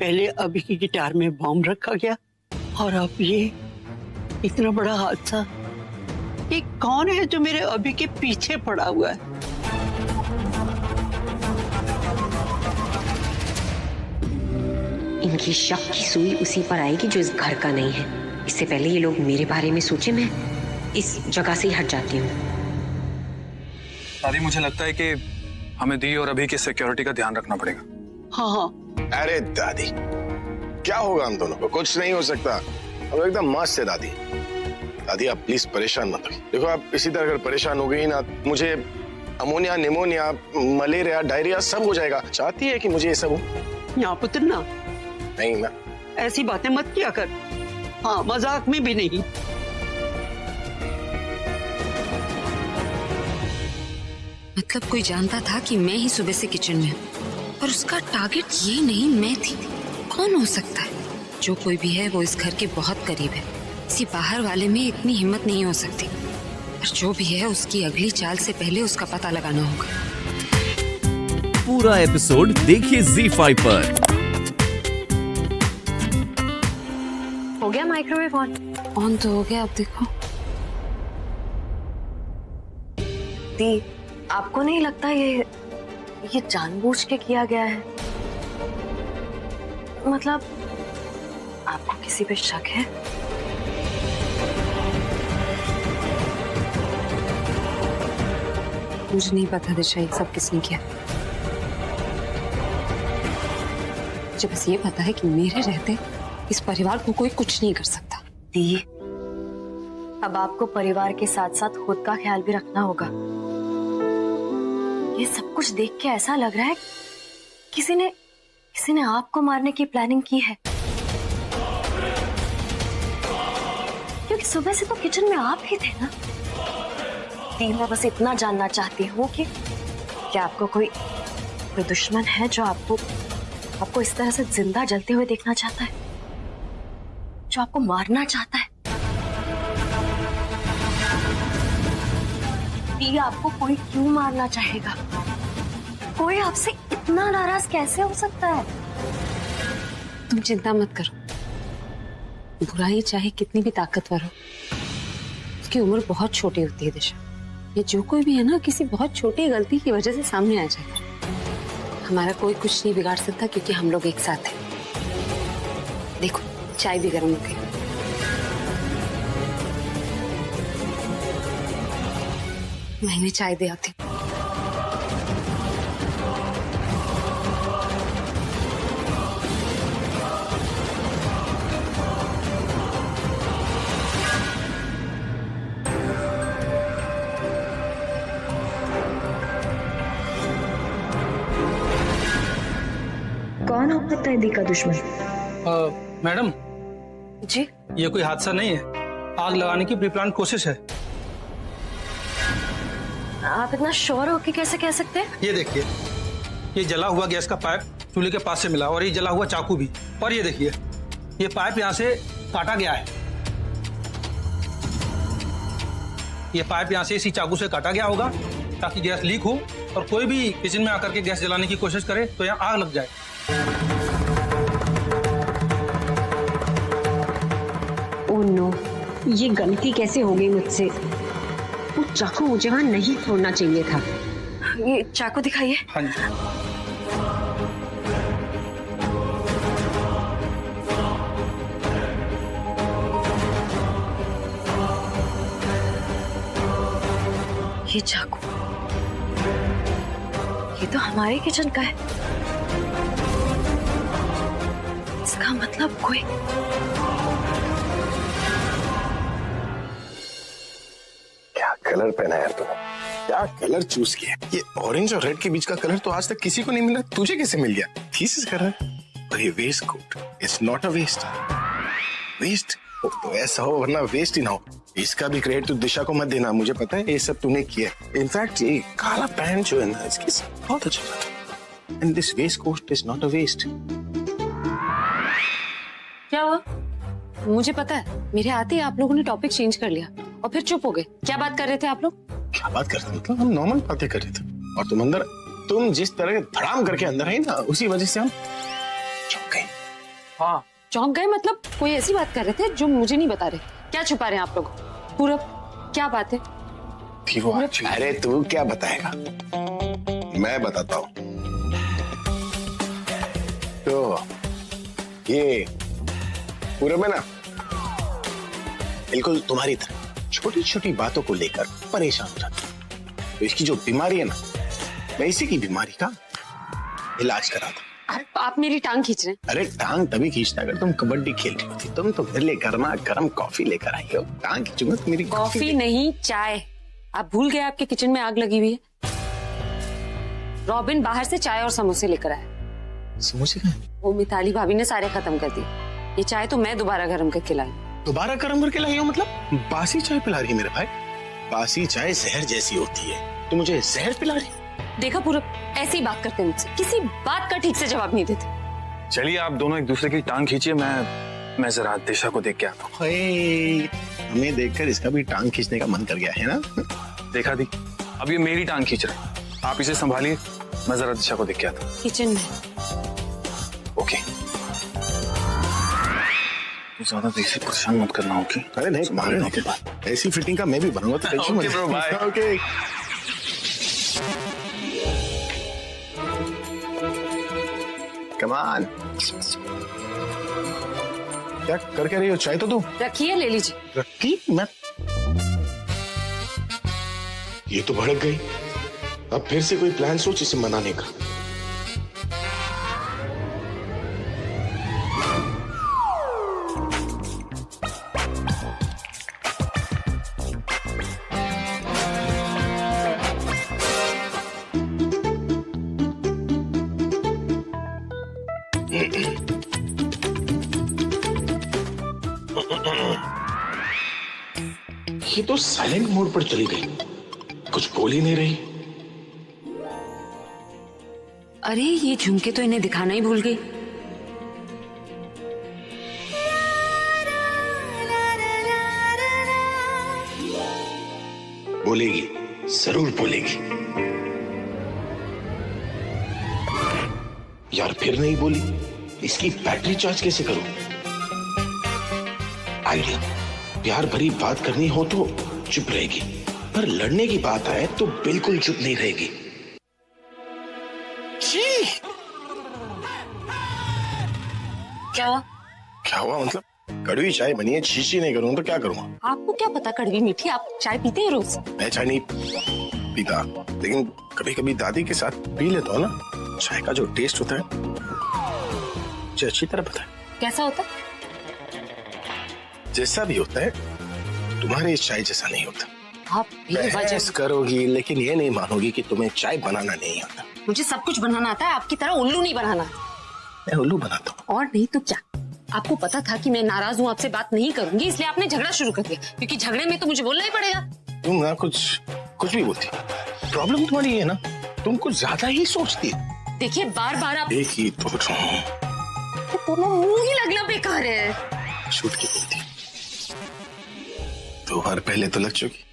पहले अभी की गिटार में बॉम्ब रखा गया और अब ये इतना बड़ा हादसा। ये कौन है जो मेरे अभी के पीछे पड़ा हुआ है? इनकी शक की सुई उसी पर आएगी जो इस घर का नहीं है। इससे पहले ये लोग मेरे बारे में सोचे, मैं इस जगह से ही हट जाती हूँ। दादी, मुझे लगता है कि हमें दी और अभी की सिक्योरिटी का ध्यान रखना पड़ेगा। हाँ हाँ। अरे दादी, क्या होगा हम दोनों को? कुछ नहीं हो सकता, हम एकदम मस्त है दादी। दादी आप प्लीज परेशान मत हो। देखो आप इसी तरह अगर परेशान हो गई ना, मुझे अमोनिया, निमोनिया, मलेरिया, डायरिया सब हो जाएगा। चाहती है कि मुझे ये सब हो? यहाँ पुत्र ना, नहीं ना, ऐसी बातें मत किया कर। हाँ, मजाक में भी नहीं। मतलब कोई जानता था कि मैं ही सुबह से किचन में हूँ और उसका टारगेट ये नहीं मैं थी। कौन हो सकता है? जो कोई भी है वो इस घर के बहुत करीब है। किसी बाहर वाले में इतनी हिम्मत नहीं हो सकती। और जो भी है उसकी अगली चाल से पहले उसका पता लगाना होगा। पूरा एपिसोड देखिए ZEE5 पर। हो गया माइक्रोवेव ऑन? ऑन तो हो गया, अब देखो। दी, आपको नहीं लगता ये जानबूझ के किया गया है? मतलब आपको किसी पे शक है? मुझे नहीं पता दिशा, ये सब किसने किया। मुझे बस ये पता है कि मेरे रहते इस परिवार को कोई कुछ नहीं कर सकता। दी, अब आपको परिवार के साथ साथ खुद का ख्याल भी रखना होगा। ये सब कुछ देख के ऐसा लग रहा है किसी ने आपको मारने की प्लानिंग की है। क्योंकि सुबह से तो किचन में आप ही थे ना। दी, मैं बस इतना जानना चाहती हूँ कि क्या आपको कोई दुश्मन है जो आपको इस तरह से जिंदा जलते हुए देखना चाहता है, जो आपको मारना चाहता है? दी, आपको कोई क्यों मारना चाहेगा? कोई आपसे इतना नाराज कैसे हो सकता है? तुम चिंता मत करो। बुराई चाहे कितनी भी ताकतवर हो, उसकी उम्र बहुत छोटी होती है दिशा। ये जो कोई भी है ना, किसी बहुत छोटी गलती की वजह से सामने आ जाएगा। हमारा कोई कुछ नहीं बिगाड़ सकता क्योंकि हम लोग एक साथ हैं। देखो, चाय भी गर्म हो गई। मैं इन्हें चाय दे आती हूँ। कौन हो सकता है दी का दुश्मन? मैडम जी, ये कोई हादसा नहीं है, आग लगाने की प्री-प्लान कोशिश है। आप इतना श्योर होके कैसे कह सकते हैं? ये देखिए, ये जला हुआ गैस का पाइप चूल्हे के पास से मिला और ये जला हुआ चाकू भी। और ये देखिए, ये पाइप यहाँ से काटा गया है। ये पाइप यहाँ से इसी चाकू से काटा गया होगा ताकि गैस लीक हो और कोई भी किचन में आकर के गैस जलाने की कोशिश करे तो यहाँ आग लग जाए। ओह नो, ये गलती कैसे हो गई मुझसे? वो चाकू मुझे वहां नहीं छोड़ना चाहिए था। ये चाकू दिखाइए। हाँ जी। ये चाकू, ये तो हमारे किचन का है। इसका मतलब कोई कलर पहना है यार तूने, क्या कलर चूज किया? ये ऑरेंज और रेड के बीच का कलर तो आज तक किसी को नहीं मिला, तुझे कैसे मिल गया? थीसिस कर रहा है। और ये waist coat, it's not a waste. Waste तो ऐसा हो वरना वेस्ट ही ना हो। इसका भी क्रेडिट तो दिशा को मत देना, मुझे पता है ये सब तूने किया। इनफैक्ट ये काला पैंट जो है ना, इसकी बहुत अच्छा लगा। And this waist coat is not a waste. क्या हुआ? मुझे पता है, मेरे आते ही आप लोगों ने टॉपिक चेंज कर लिया और फिर चुप हो गए। क्या बात कर रहे थे आप लोग? क्या बात करते? मतलब हम नॉर्मल बातें कर रहे थे और तुम जिस तरह के धड़ाम करके अंदर आई ना, उसी वजह से हम चौंक गए। हाँ चौंक गए मतलब? कोई ऐसी बात कर रहे थे जो मुझे नहीं बता रहे? क्या छुपा रहे हैं आप लोग? पूरब, क्या बात है? थी वो अरे तू क्या बताएगा, मैं बताता हूँ। तो ये पूरब है ना, बिल्कुल तुम्हारी तरह छोटी छोटी बातों को लेकर परेशान हो जाता है। तो इसकी जो बीमारी है ना, मैं इसी की बीमारी का इलाज करा था। आप मेरी टांग खींच रहे हैं? अरे टांग तभी खींचता अगर तुम कबड्डी खेल रही होती। तुम तो मेरे लिए गर्मा गर्म कॉफी लेकर आई हो, टांग खींचूंगा तो मेरी कॉफी नहीं, चाय। आप भूल गए आपके किचन में आग लगी हुई है? रॉबिन बाहर से चाय और समोसे लेकर आया। समोसे कहाँ? वो मिताली भाभी ने सारे खत्म कर दिए। ये चाय तो मैं दोबारा गर्म करके लाई। दोबारा गर्म करके लाई हो मतलब? बासी चाय पिला रही है मेरे भाई। बासी चाय जहर जैसी होती है, तो मुझे जहर पिला रही। देखा पूरब, ऐसी ही बात करते हैं मुझसे, किसी बात का ठीक से जवाब नहीं देते। चलिए आप दोनों एक दूसरे की टांग खींचिए, मैं जरा दिशा को देख के आता हूँ। हमें देखकर इसका भी टांग खींचने का मन कर गया है ना। देखा दी, अब ये मेरी टांग खींच रहा है, आप इसे संभालिए, मैं जरा दिशा को देख के आता हूँ। किचन में। ओके, तो ज्यादा देर से परेशान मत करना। ओके? अरे नहीं, मारने के बाद ऐसी फिटिंग का मैं भी बनूंगा तो टेंशन मत लो। Okay come on. क्या करके रही हो? चाय तो दो। रखिए, ले लीजिए। रखी मैं? ये तो भड़क गई। अब फिर से कोई प्लान सोच इसे मनाने का। ये तो साइलेंट मोड पर चली गई, कुछ बोल ही नहीं रही। अरे ये झुमके तो इन्हें दिखाना ही भूल गई। बोलेगी, जरूर बोलेगी। यार फिर नहीं बोली, इसकी बैटरी चार्ज कैसे करूं? आइडिया, प्यार भरी बात करनी हो तो चुप रहेगी, पर लड़ने की बात आए तो बिल्कुल चुप नहीं रहेगी। क्या हुआ? क्या हुआ मतलब? कड़वी चाय बनी है, शीशी नहीं करूं तो क्या करूंगा? आपको क्या पता कड़वी मीठी? आप चाय पीते हैं रोज? मैं चाय नहीं पीता, लेकिन कभी कभी दादी के साथ पी लेता हूँ ना। चाय का जो टेस्ट होता है मुझे अच्छी तरह पता है। कैसा होता? जैसा भी होता है, तुम्हारे इस चाय जैसा नहीं होता। आप बहस करोगी लेकिन ये नहीं मानोगी कि तुम्हें चाय बनाना नहीं आता। मुझे सब कुछ बनाना आता है, आपकी तरह उल्लू नहीं बनाना। मैं उल्लू बनाता हूँ। और नहीं तो क्या? आपको पता था कि मैं नाराज हूँ, आपसे बात नहीं करूंगी, इसलिए आपने झगड़ा शुरू कर दिया, क्योंकि झगड़े में तो मुझे बोलना ही पड़ेगा। तुम ना कुछ भी बोलती, प्रॉब्लम तुम्हारी है ना, तुम कुछ ज्यादा ही सोचती है। देखिए बार बार आप एक ही तो मुंह ही लगना बेकार है। छूट की बोलती, 2 बार पहले तो लग चुकी,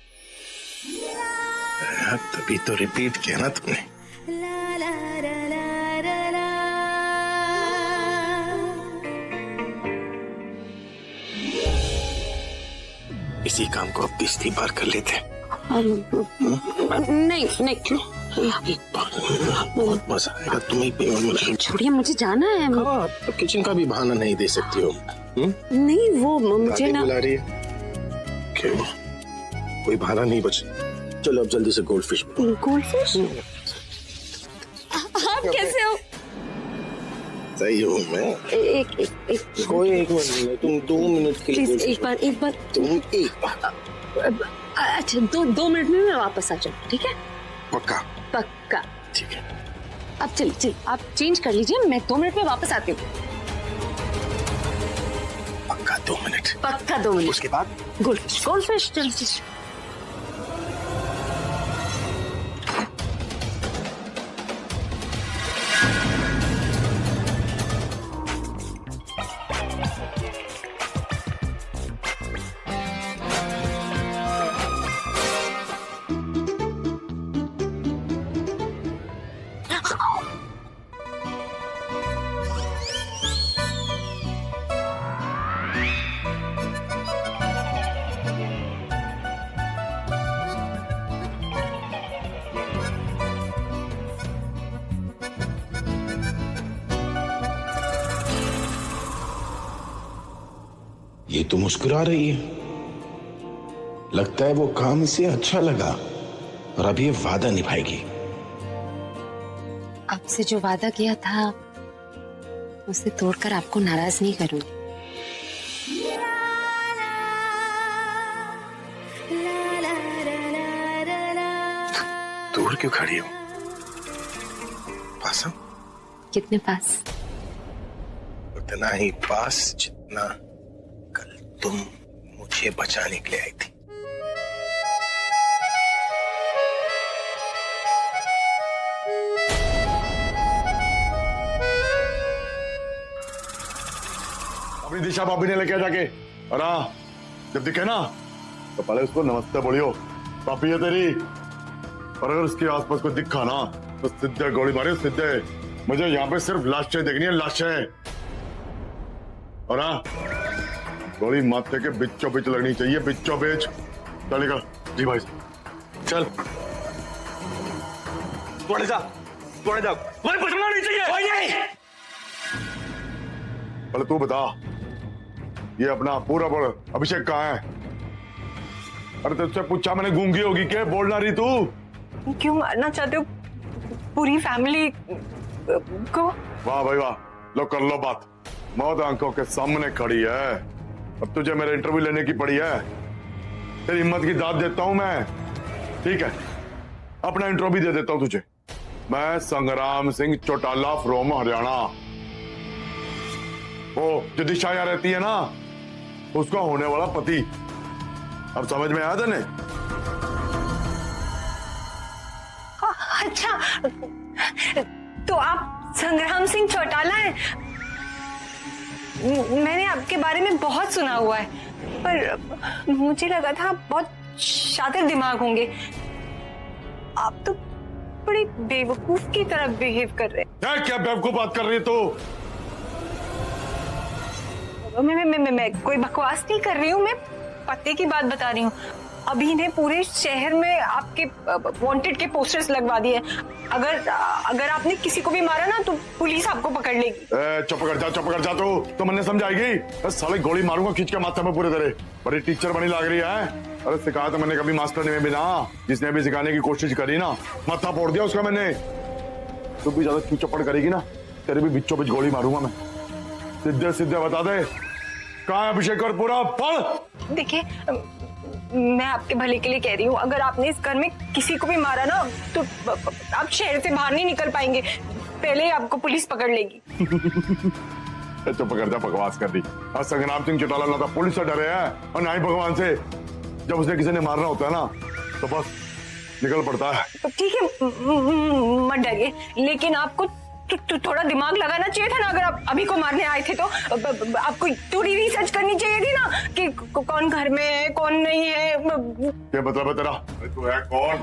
तभी तो रिपीट किया ना तुमने। इसी काम को अब 20 बार कर लेते। नहीं नहीं, क्यों? एक बार बहुत मजा आएगा, तुम्हें भी। छोड़िए, मुझे जाना है। तो किचन का भी बहाना नहीं दे सकती हो? नहीं, वो मुझे ना बुला रही है। क्यों? कोई बहाना नहीं बचा। चलो अब जल्दी से गोल्ड फिश। आप कैसे हो? सही हूँ मैं। एक कोई 1 मिनट नहीं, तुम 2 मिनट के लिए प्लीज एक बार तुम एक बार। अच्छा 2 मिनट में मैं वापस आ जाऊँ, ठीक है? पक्का? पक्का। ठीक है। अब चलिए आप चेंज कर लीजिए, मैं 2 मिनट में वापस आती हूँ। पक्का 2 मिनट? पक्का 2 मिनट। उसके बाद गोल्ड फिश जल्दी। ये तो मुस्कुरा रही है, लगता है वो काम इसे अच्छा लगा और अब ये वादा निभाएगी। आपसे जो वादा किया था उसे तोड़कर आपको नाराज नहीं करूंगी। दूर क्यों खड़ी हो? पास आओ। कितने पास? उतना ही पास जितना कल तुम मुझे बचाने के लिए आई थी। अपनी दिशा भाभी ने लेके जाके, और हाँ, जब दिखे ना तो पहले उसको नमस्ते बोलियो, पापी है तेरी। और अगर उसके आसपास कोई दिखा ना तो सीधे गोली मारियो, सीधे। मुझे यहाँ पे सिर्फ लाशें देखनी है, लाशें। और हाँ, गोली माथे के बिच्चों बिच लगनी चाहिए, बिच्चों बिच। चल निकल। जी भाई चल। थोड़े जा तुम्हें बचना नहीं चाहिए। पहले तू बता, ये अपना पूरा बोल अभिषेक कहाँ है? अरे तुझसे पूछा मैंने, गूंगी होगी क्या? बोलना रही तू। क्यों मारना चाहते हो पूरी फैमिली को? वाह भाई वाह, लो कर लो बात। मौत आंखों के सामने खड़ी है, अब तुझे मेरे इंटरव्यू लेने की पड़ी है। तेरी हिम्मत की दाद देता हूं मैं, ठीक है? अपना इंटरव्यू भी दे देता हूं तुझे। मैं संग्राम सिंह चौटाला फ्रॉम हरियाणा। वो जो दिशा यहाँ रहती है ना, उसका होने वाला पति। अब समझ में आया तेने? अच्छा, तो आप संग्राम सिंह चौटाला हैं? मैंने आपके बारे में बहुत सुना हुआ है, पर मुझे लगा था आप बहुत शातिर दिमाग होंगे। आप तो बड़ी बेवकूफ की तरह बिहेव कर रहे हैं। क्या बेवकूफ बात कर रही है तू? मैं कोई बकवास नहीं कर रही हूँ, मैं पते की बात बता रही हूँ। अभी ने पूरे शहर में आपके वांटेड के पोस्टर्स लगवा दिए। अगर आपने किसी को भी मारा ना तो पुलिस आपको पकड़ लेगी। चुप कर जा तो मन्ने समझाएगी। साले गोली मारूंगा खींच के माथे में पूरे तरह। बड़ी टीचर बनी लग रही है। अरे सिखाया तो मैंने कभी मास्टर में भी ना, जिसने भी सिखाने की कोशिश करी ना, माथा फोड़ दिया उसका मैंने। तू भी ज्यादा चुपड़ करेगी ना, तेरे भी बिच्चों बिच गोली मारूंगा मैं। सीधे बता दे, कहाँ है अभिषेक और पूरा पढ़। देखिए, मैं आपके भले के लिए कह रही हूँ, अगर आपने इस घर में किसी को भी मारा ना तो आप शहर से बाहर नहीं निकल पाएंगे। पहले ही आपको पुलिस पकड़ लेगी। चुप कर जा, बकवास कर दी। आज संग्राम सिंह चौटाला ना तो पुलिस से डरे हैं और ना ही भगवान से। जब उसे किसी ने मारना होता है ना तो बस निकल पड़ता है। तो ठीक है, मत डरिए, लेकिन आपको थोड़ा दिमाग लगाना चाहिए था ना। अगर आप अभी को मारने आए थे तो आपको थोड़ी रिसर्च करनी चाहिए थी ना कि कौन घर में है कौन नहीं है। क्या मतलब है तेरा? तू है कौन?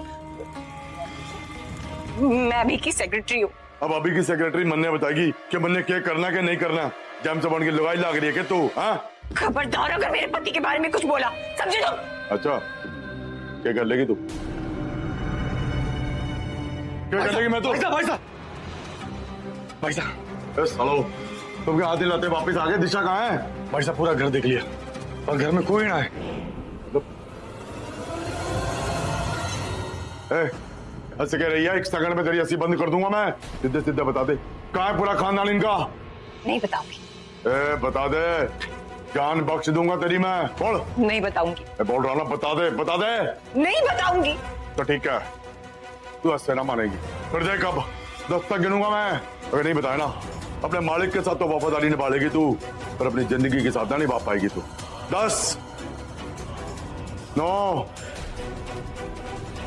मैं अभी की सेक्रेटरी हूँ। अब अभी की सेक्रेटरी मन्ने बताएगी कि मन्ने क्या करना क्या नहीं करना। जम से बन के लगाई लग रही है कि तू? हाँ, खबरदार अगर मेरे पति के बारे में कुछ बोला, समझे तुम? अच्छा, क्या कर लेगी तू? क्या कर लेगी? मैं तो भाई साहब, हेलो, तुम क्या हाथ हिलाते वापस आ गए? दिशा कहाँ है? भाई साहब पूरा घर देख लिया और घर में कोई ना है। ऐसे कह रही है, एक सेकंड में तेरी हंसी बंद कर दूंगा मैं। सीधे बता दे, कहाँ है पूरा खानदान इनका? नहीं बताऊंगी। बता दे, जान बख्श दूंगा तेरी मैं। बोल। नहीं बताऊंगी। बोल रहा ना, बता दे। नहीं बताऊंगी। तो ठीक है, तू हंससे ना मानेगी। फिर देख अब 10 तक गिनूंगा मैं। अगर नहीं बताया ना, अपने मालिक के साथ तो वफादारी निभा लेगी तू, पर अपनी जिंदगी के साथ ना निभा पाएगी तू। 10, 9,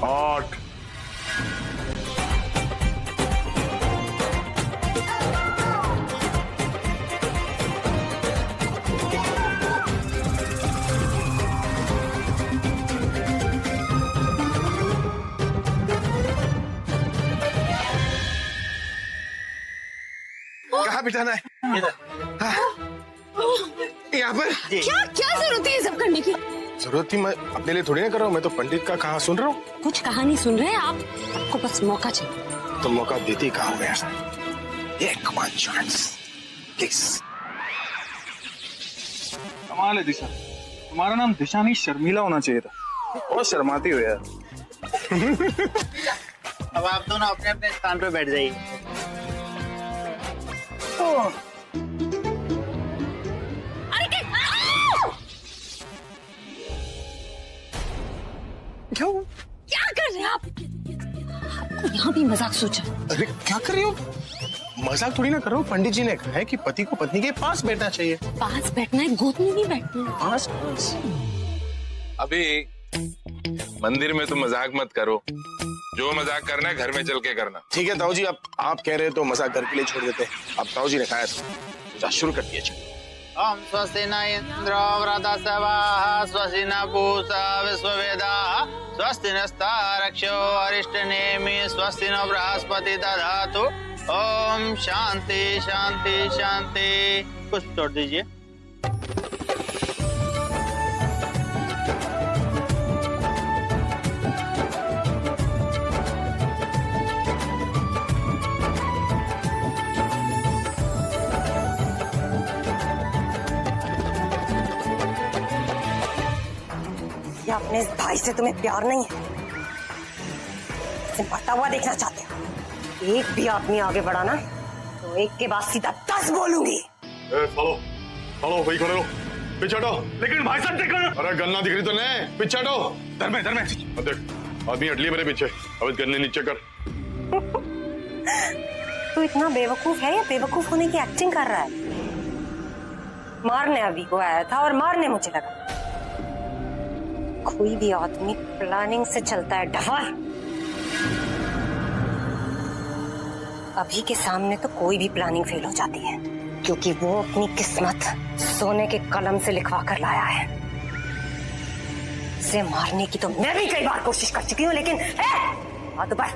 8, कहाँ बिठाना है? यहाँ पर। क्या जरूरत है ये सब करने की? जरूरत थी, मैं अपने लिए थोड़ी ना कर रहा हूँ। मैं तो पंडित का कहा सुन रहा हूँ। कुछ कहानी सुन रहे हैं आप? आपको बस मौका चाहिए। तो मौका देती कहाँ हो यार? एक वन चांस प्लीज। कमाल है दिशा, तुम्हारा नाम दिशा नहीं शर्मिला होना चाहिए था। बहुत शर्माती हो यार। अब आप दोनों अपने अपने स्थान पे बैठ जाइए। क्या कर रहे हैं आप? यहाँ भी मजाक सोचा। अरे क्या कर रही हो? मजाक थोड़ी ना कर रहा हूँ। पंडित जी ने कहा है कि पति को पत्नी के पास बैठना चाहिए। पास बैठना है, गोद में नहीं बैठना है। पास पास। अभी मंदिर में तो मजाक मत करो, जो मजाक करना है घर में चल के करना। ठीक है ताऊ जी, अब आप कह रहे हो तो मजाक घर के लिए छोड़ देते हैं। अब ताऊ जी ने कहा है शुरू कर दिया। ओम स्वस्ति न इंद्रो वृधस्वाहा स्वस्ति न पूषा विश्ववेदाः स्वस्ति नस्तारक्षो अरिष्टनेमि स्वस्ति न बृहस्पति दधातु। ओम शांति शांति शांति। कुछ छोड़ दीजिए। अपने इस भाई से तुम्हें प्यार नहीं है, इसे मरता हुआ देखना चाहते हो। एक भी आदमी आगे बढ़ा ना तो एक के बाद सीधा 10 बोलूंगी। चलो वही खड़े रहो, पीछे हटो। लेकिन भाई साहब देखो। अरे गन्ना दिख रही तो नहीं, पीछे हटो। धर में देख आदमी हट ली मेरे पीछे। अब इस गन्ने नीचे कर। तू इतना बेवकूफ है या बेवकूफ होने की एक्टिंग कर रहा है? मारने अभी को आया था और मारने मुझे लगा। कोई भी आदमी प्लानिंग से चलता है डफर। अभी के सामने तो कोई भी प्लानिंग फेल हो जाती है, क्योंकि वो अपनी किस्मत सोने के कलम से लिखवा कर लाया है। इसे मारने की तो मैं भी कई बार कोशिश कर चुकी हूँ, लेकिन हाथ ऊपर।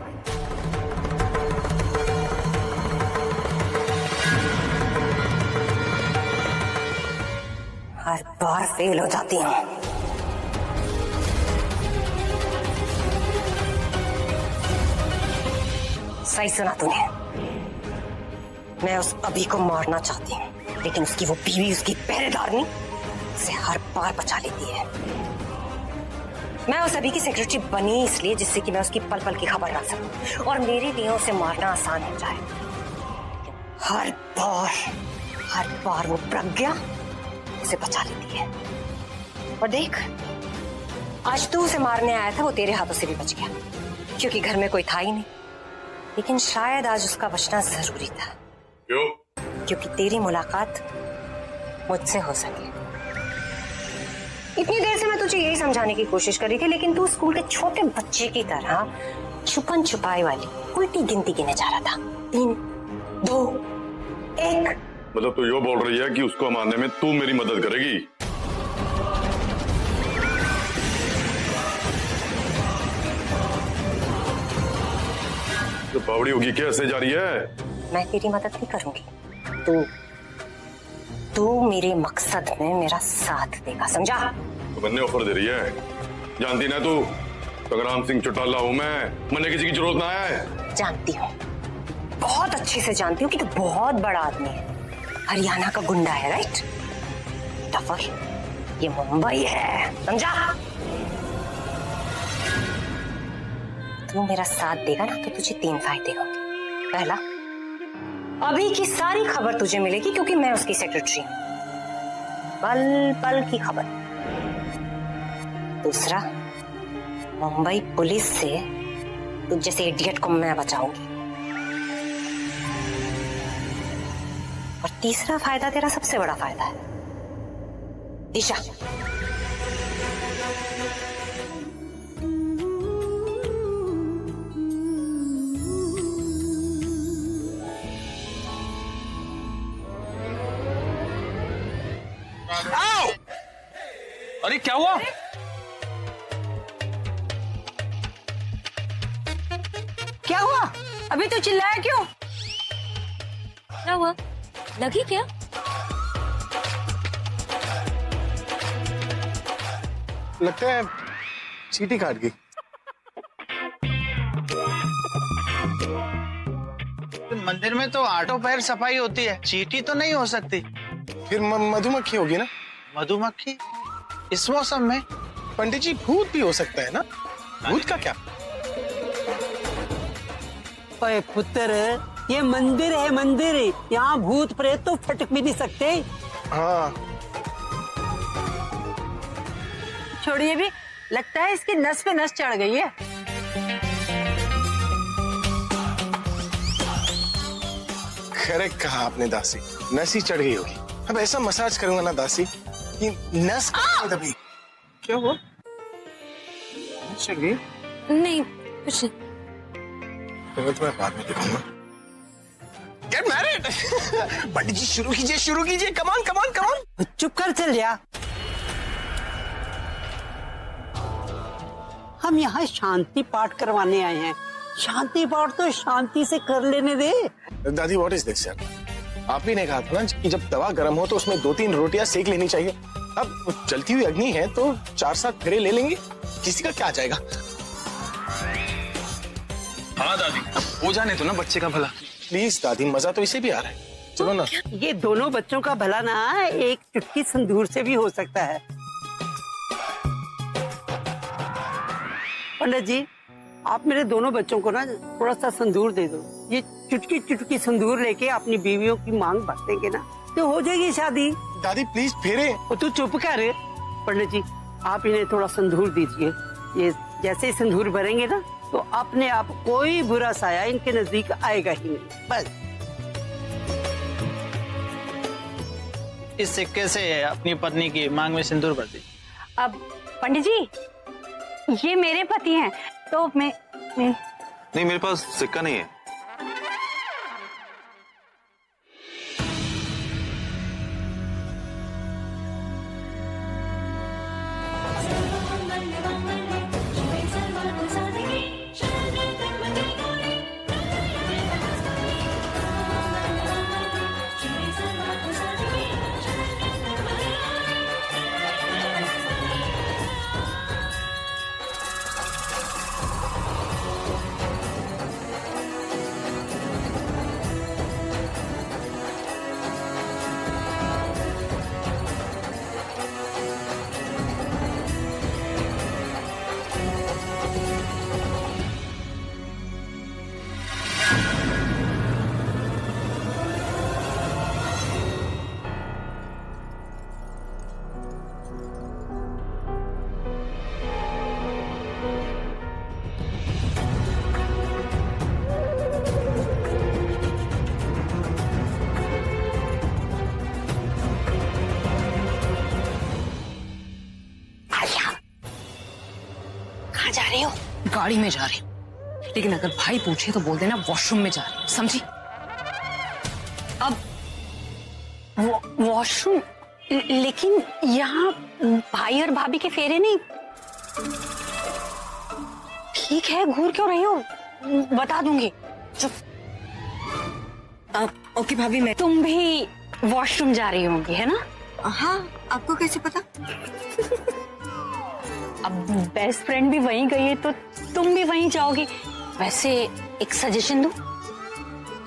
हर बार फेल हो जाती हूँ। सही सुना तूने। मैं उस अभी को मारना चाहती हूँ, लेकिन उसकी वो बीवी, उसकी पहरेदारनी उसे हर बार बचा लेती है। मैं उस अभी की सेक्रेटरी बनी इसलिए जिससे कि मैं उसकी पल पल की खबर रख सकूं और मेरे लिए उसे मारना आसान हो जाए। हर बार वो प्रज्ञा उसे बचा लेती है। और देख, आज तू उसे मारने आया था, वो तेरे हाथों से भी बच गया, क्योंकि घर में कोई था ही नहीं। लेकिन शायद आज उसका बचना जरूरी था। क्यों? क्योंकि तेरी मुलाकात मुझसे हो सके। इतनी देर से मैं तुझे यही समझाने की कोशिश कर रही थी, लेकिन तू स्कूल के छोटे बच्चे की तरह छुपन छुपाई वाली उल्टी गिनती गिने जा रहा था। 3, 2, 1। मतलब तू यो बोल रही है कि उसको मारने में तू मेरी मदद करेगी? तो बावड़ी होगी क्या, ऐसे जा रही है? मैं तेरी मदद नहीं करूंगी। तू मेरे मकसद में मेरा साथ देगा, समझा? तो मैंने ऑफर दे रही है। जानती ना तू संग्राम सिंह चौटाला हूं मैं, मरने किसी की जरूरत ना है। जानती हूँ, बहुत अच्छे से जानती हूँ कि तू बहुत बड़ा आदमी है, हरियाणा का गुंडा है, राइट? टफर, ये मुंबई है, समझा? तू मेरा साथ देगा ना तो तुझे 3 फायदे होंगे। पहला, अभी की सारी खबर तुझे मिलेगी क्योंकि मैं उसकी सेक्रेटरी हूं, पल पल की खबर। दूसरा, मुंबई पुलिस से तुझ जैसे इडियट को मैं बचाऊंगी। और तीसरा फायदा तेरा सबसे बड़ा फायदा है, दिशा। अरे क्या हुआ? क्या हुआ? अभी तो चिल्लाया क्यों? क्या हुआ? लगी क्या? लगता है चींटी काट गई। मंदिर में तो आठों पैर सफाई होती है, चींटी तो नहीं हो सकती। फिर मधुमक्खी होगी ना? मधुमक्खी इस मौसम में? पंडित जी भूत भी हो सकता है ना, भूत का क्या? ओए पुत्र, ये मंदिर है मंदिर, यहाँ भूत प्रेत तो फटक भी नहीं सकते। हाँ छोड़िए भी, लगता है इसकी नस पे नस चढ़ गई है। करेक्ट कहा आपने दासी, नस ही चढ़ गई होगी। अब ऐसा मसाज करूंगा ना दासी कि नस तभी। क्या हुआ? नस चढ़ गई? नहीं कुछ नहीं। तो मैं बाद में दिखाऊंगा। Get married! पंडित जी शुरू कीजिए, कमान कमान कमान। चुप कर चल जा। हम यहाँ शांति पाठ करवाने आए हैं, शांति पाठ तो शांति से कर लेने दे। दादी व्हाट इज दिस यार? आप ही ने कहा था ना कि जब तवा गर्म हो तो उसमें 2-3 रोटियां सेक लेनी चाहिए। अब जलती हुई अग्नि है तो 4-7 फेरे ले लेंगे, किसी का क्या आ जाएगा। हाँ दादी, हो जाने तो ना बच्चे का भला। प्लीज दादी, मजा तो इसे भी आ रहा है, चलो ना। ये दोनों बच्चों का भला ना एक चुटकी संदूर से भी हो सकता है। पंडित जी, आप मेरे दोनों बच्चों को ना थोड़ा सा संदूर दे दो। ये चुटकी चुटकी संदूर लेके अपनी बीवियों की मांग भर देंगे ना तो हो जाएगी शादी। दादी प्लीज फेरे। तू चुप कर। पंडित जी, आप इन्हें थोड़ा संदूर दीजिए। ये जैसे ही संदूर भरेंगे ना तो अपने आप कोई बुरा साया इनके नजदीक आएगा ही नहीं। बस इस सिक्के से अपनी पत्नी की मांग में सिंदूर भर दी। अब पंडित जी, ये मेरे पति हैं तो मैं नहीं, मेरे पास सिक्का नहीं है। जा रही हो? गाड़ी में जा रही हूँ, लेकिन अगर भाई पूछे तो बोल देना वॉशरूम में जा रही हूँ, समझी? अब वॉशरूम, लेकिन यहाँ भाई और भाभी के फेरे नहीं। ठीक है, घूर क्यों रही हो? बता दूंगी। चुप। ओके भाभी, मैं तुम भी वॉशरूम जा रही होंगी, है ना? हाँ, आपको कैसे पता? अब बेस्ट फ्रेंड भी वहीं गई है तो तुम भी वहीं जाओगी। वैसे एक सजेशन दूं,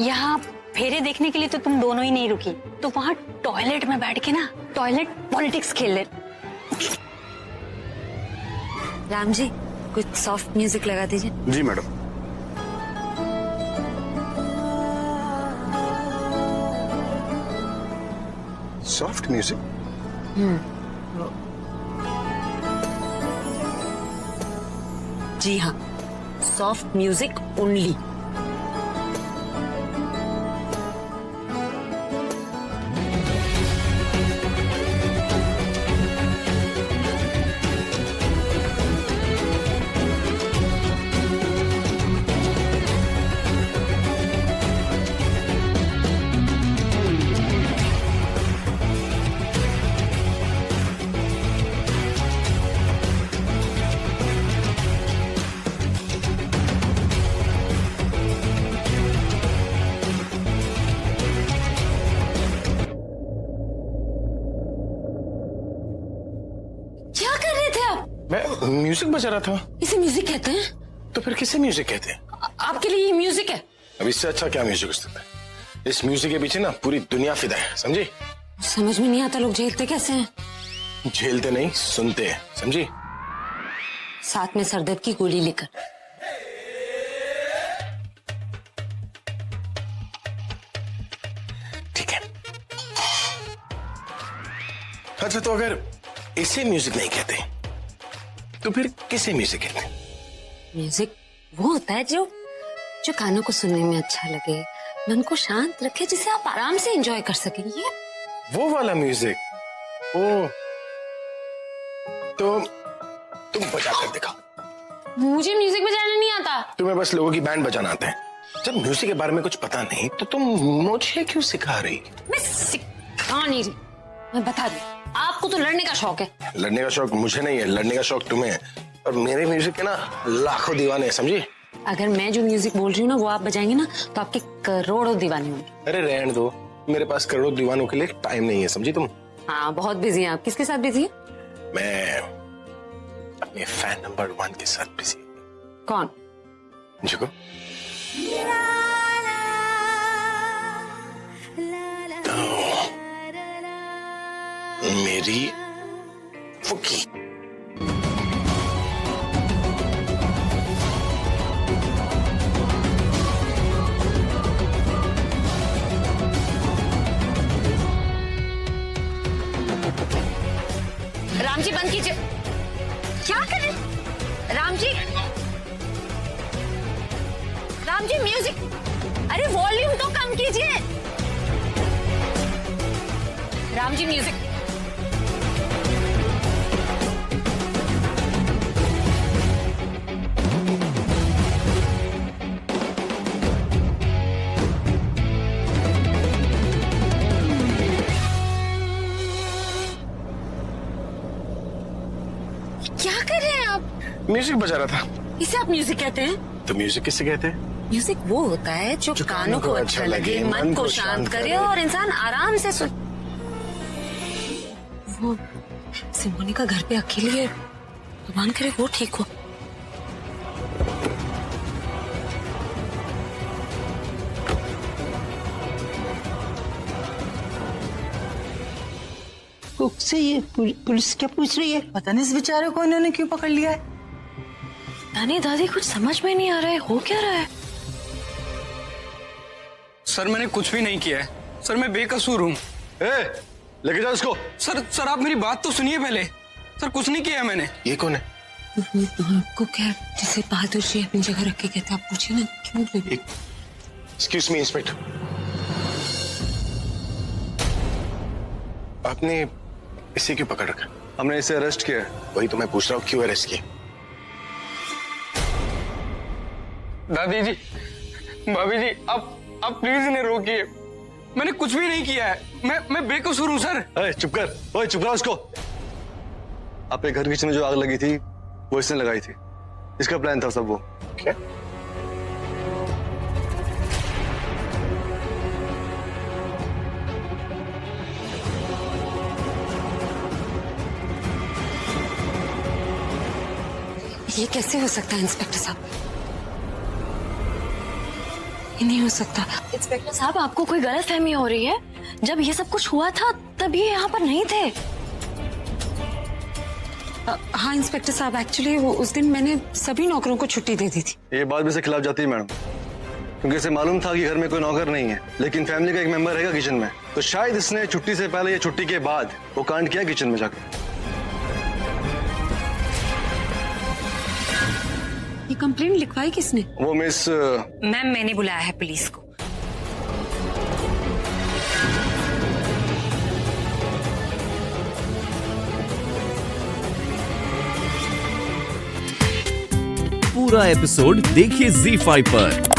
यहाँ फेरे देखने के लिए तो तुम दोनों ही नहीं रुकी, तो वहाँ टॉयलेट में बैठ के ना टॉयलेट पॉलिटिक्स खेल ले। राम जी, कुछ सॉफ्ट म्यूजिक लगा दीजिए। जी मैडम। Soft music? जी हाँ, सॉफ्ट म्यूजिक ओनली। मैं म्यूजिक बजा रहा था। इसे म्यूजिक कहते हैं? तो फिर किसे म्यूजिक कहते हैं? आपके लिए ये म्यूजिक है? अब इससे अच्छा क्या म्यूजिक हो सकता है? इस म्यूजिक के पीछे ना पूरी दुनिया फिदा है, समझी? समझ में नहीं आता लोग झेलते कैसे हैं। झेलते नहीं, सुनते हैं, समझी? साथ में सरदर्द की गोली लेकर। ठीक है। अच्छा, तो अगर इसे म्यूजिक नहीं कहते तो फिर किसे म्यूजिक कहते हैं? म्यूजिक वो होता है जो जो कानों को सुनने में अच्छा लगे, मन को शांत रखे, जिसे आप आराम से एंजॉय कर सकें। ये वो वाला म्यूजिक। ओ, तो तुम बजा कर दिखाओ। मुझे म्यूजिक बजाना नहीं आता। तुम्हें बस लोगों की बैंड बजाना आता है। जब म्यूजिक के बारे में कुछ पता नहीं तो तुम मुझे क्यों सिखा रही? मैं सिखा नहीं रही, मैं बता दूं, आपको तो लड़ने का शौक है। लड़ने का शौक मुझे नहीं है, लड़ने का शौक तुम्हें है। और मेरे म्यूजिक के ना लाखों दीवाने हैं, समझी? अगर मैं जो म्यूजिक बोल रही हूँ ना वो आप बजाएंगे ना तो आपके करोड़ों दीवाने होंगे। अरे रहने दो, मेरे पास करोड़ों दीवानों के लिए टाइम नहीं है, समझी तुम? हाँ, बहुत बिजी हैं आप। किसके साथ बिजी हैं? मैं अपने फैन नंबर 1 के साथ बिजी। कौन? झुको। तो मेरी फुकी। राम जी बंद कीजिए। क्या कर रहे? राम जी, राम जी म्यूजिक, अरे वॉल्यूम तो कम कीजिए। राम जी म्यूजिक। क्या कर रहे हैं आप? म्यूजिक बजा रहा था। इसे आप म्यूजिक कहते हैं? तो म्यूजिक किससे कहते हैं? म्यूजिक वो होता है जो कानों को अच्छा लगे, मन को शांत करे और इंसान आराम से सुन। वो सिमोनी का घर पे अकेली है, भगवान करे वो ठीक हो। कुक से ये पुलिस क्या पूछ रही है? पता नहीं इस बेचारे को इन्होंने क्यों पकड़ लिया है। दानी दादी कुछ समझ में नहीं आ रहा है, हो क्या रहा है? सर मैंने कुछ भी नहीं किया है सर, मैं बेकसूर हूँ। लेके जाओ इसको। सर आप मेरी बात तो सुनिए पहले। सर कुछ नहीं किया है मैंने। ये कौन है? आपको क्या जिसे बहादुर जी अपनी जगह रख के कहते, आप पूछिए ना क्यों? एक्सक्यूज मी इंस्पेक्टर, आपने इसे क्यों पकड़ रखा? हमने इसे अरेस्ट किया है। वही तो मैं पूछ रहा हूँ, क्यों अरेस्ट किया? दादी जी, भाभी जी, आप प्लीज इन्हें रोकिए। मैंने कुछ भी नहीं किया है, मैं बेकसूर हूँ सर। चुप कर, ओए चुप करो उसको। आपके घर किचन में जो आग लगी थी वो इसने लगाई थी, इसका प्लान था सब वो। क्या? ये कैसे हो सकता है इंस्पेक्टर साहब? ये नहीं हो सकता। इंस्पेक्टर साहब, आपको कोई गलतफहमी हो रही है। जब ये सब कुछ हुआ था तब ये यहाँ पर नहीं थे। हाँ इंस्पेक्टर साहब, एक्चुअली उस दिन मैंने सभी नौकरों को छुट्टी दे दी थी। ये बात भी इसके खिलाफ जाती है मैडम, क्योंकि इसे मालूम था कि घर में कोई नौकर नहीं है, लेकिन फैमिली का एक मेंबर रहेगा किचन में, तो शायद इसने छुट्टी से पहले या छुट्टी के बाद वो कांड किया किचन में जाकर। ये कंप्लेंट लिखवाई किसने? वो मिस मैम, मैंने बुलाया है पुलिस को। पूरा एपिसोड देखिए ZEE5 पर।